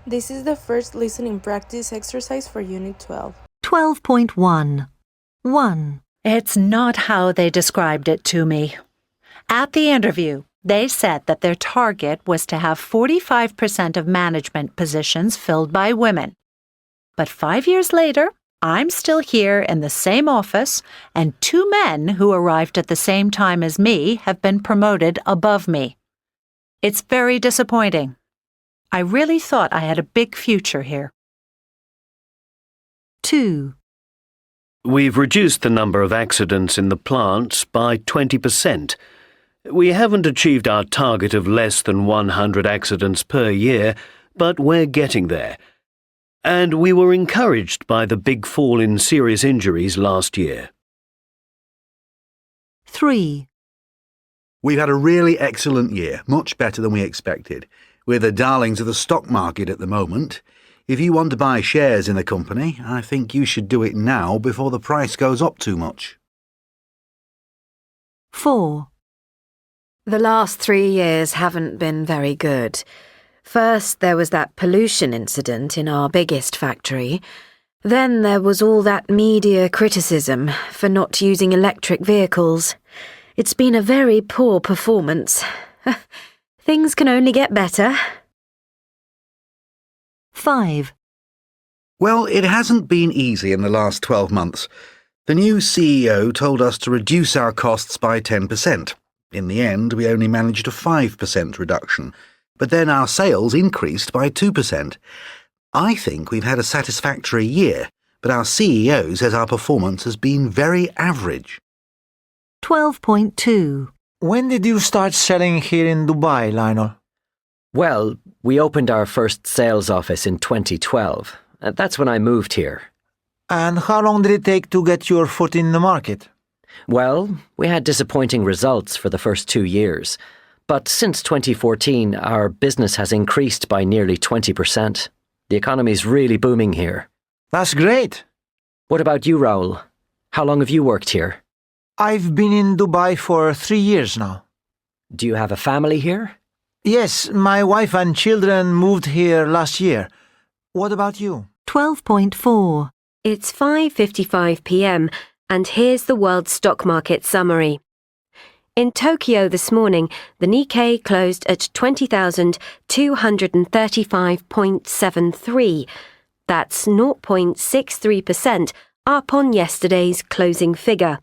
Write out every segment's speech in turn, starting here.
This is the first listening practice exercise for Unit 12. 12.1. 1. It's not how they described it to me. At the interview, they said that their target was to have 45% of management positions filled by women. But 5 years later, I'm still here in the same office, and 2 men who arrived at the same time as me have been promoted above me. It's very disappointing. I really thought I had a big future here. 2. We've reduced the number of accidents in the plants by 20%. We haven't achieved our target of less than 100 accidents per year, but we're getting there. And we were encouraged by the big fall in serious injuries last year. 3. We've had a really excellent year, much better than we expected. We're the darlings of the stock market at the moment. If you want to buy shares in the company, I think you should do it now before the price goes up too much. 4. The last 3 years haven't been very good. First, there was that pollution incident in our biggest factory. Then there was all that media criticism for not using electric vehicles. It's been a very poor performance. Things can only get better. 5. Well, it hasn't been easy in the last 12 months. The new CEO told us to reduce our costs by 10%. In the end, we only managed a 5% reduction, but then our sales increased by 2%. I think we've had a satisfactory year, but our CEO says our performance has been very average. 12.2. When did you start selling here in Dubai, Lionel? Well, we opened our first sales office in 2012. That's when I moved here. And how long did it take to get your foot in the market? Well, we had disappointing results for the first 2 years. But since 2014, our business has increased by nearly 20%. The economy's really booming here. That's great. What about you, Raoul? How long have you worked here? I've been in Dubai for 3 years now. Do you have a family here? Yes, my wife and children moved here last year. What about you? 12.4. It's 5:55 p.m. and here's the world stock market summary. In Tokyo this morning, the Nikkei closed at 20,235.73. That's 0.63% up on yesterday's closing figure.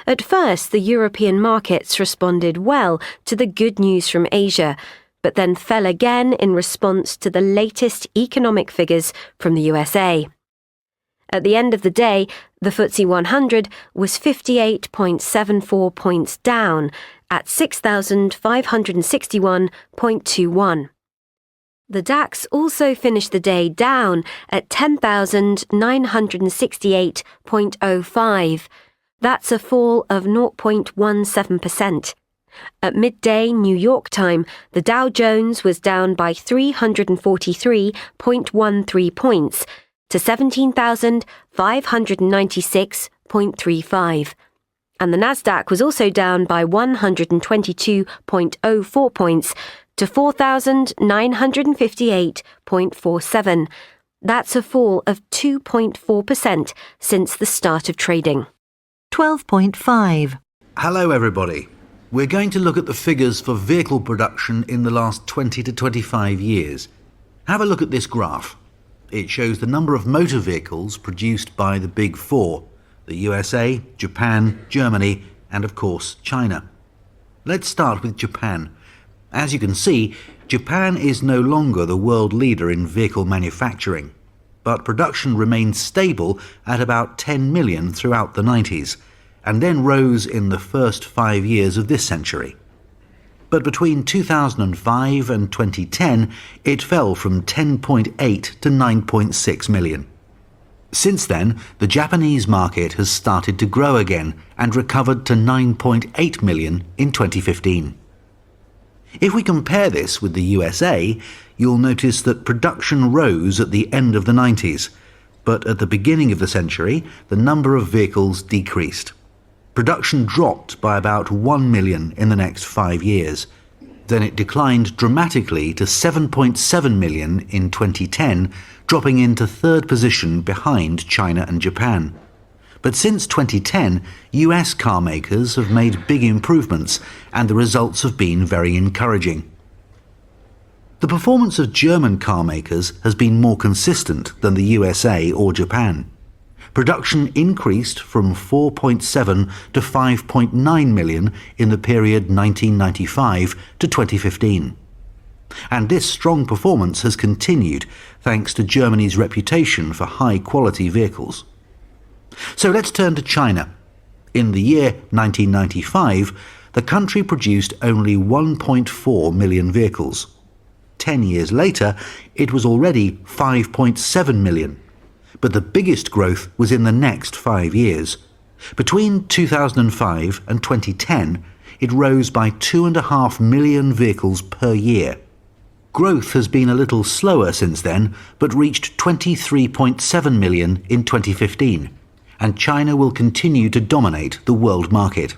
At first, the European markets responded well to the good news from Asia, but then fell again in response to the latest economic figures from the USA. At the end of the day, the FTSE 100 was 58.74 points down at 6,561.21. The DAX also finished the day down at 10,968.05. That's a fall of 0.17%. At midday New York time, the Dow Jones was down by 343.13 points to 17,596.35. And the Nasdaq was also down by 122.04 points to 4,958.47. That's a fall of 2.4% since the start of trading. 12.5. Hello, everybody. We're going to look at the figures for vehicle production in the last 20 to 25 years. Have a look at this graph. It shows the number of motor vehicles produced by the Big Four: the USA, Japan, Germany, and of course China. Let's start with Japan. As you can see, Japan is no longer the world leader in vehicle manufacturing, but production remained stable at about 10 million throughout the 90s, and then rose in the first 5 years of this century. But between 2005 and 2010, it fell from 10.8 to 9.6 million. Since then, the Japanese market has started to grow again and recovered to 9.8 million in 2015. If we compare this with the USA, you'll notice that production rose at the end of the 90s, but at the beginning of the century, the number of vehicles decreased. Production dropped by about 1 million in the next 5 years. Then it declined dramatically to 7.7 million in 2010, dropping into third position behind China and Japan. But since 2010, US car makers have made big improvements, and the results have been very encouraging. The performance of German car makers has been more consistent than the USA or Japan. Production increased from 4.7 to 5.9 million in the period 1995 to 2015. And this strong performance has continued thanks to Germany's reputation for high-quality vehicles. So let's turn to China. In the year 1995, the country produced only 1.4 million vehicles. 10 years later, it was already 5.7 million. But the biggest growth was in the next 5 years. Between 2005 and 2010, it rose by 2.5 million vehicles per year. Growth has been a little slower since then, but reached 23.7 million in 2015, and China will continue to dominate the world market.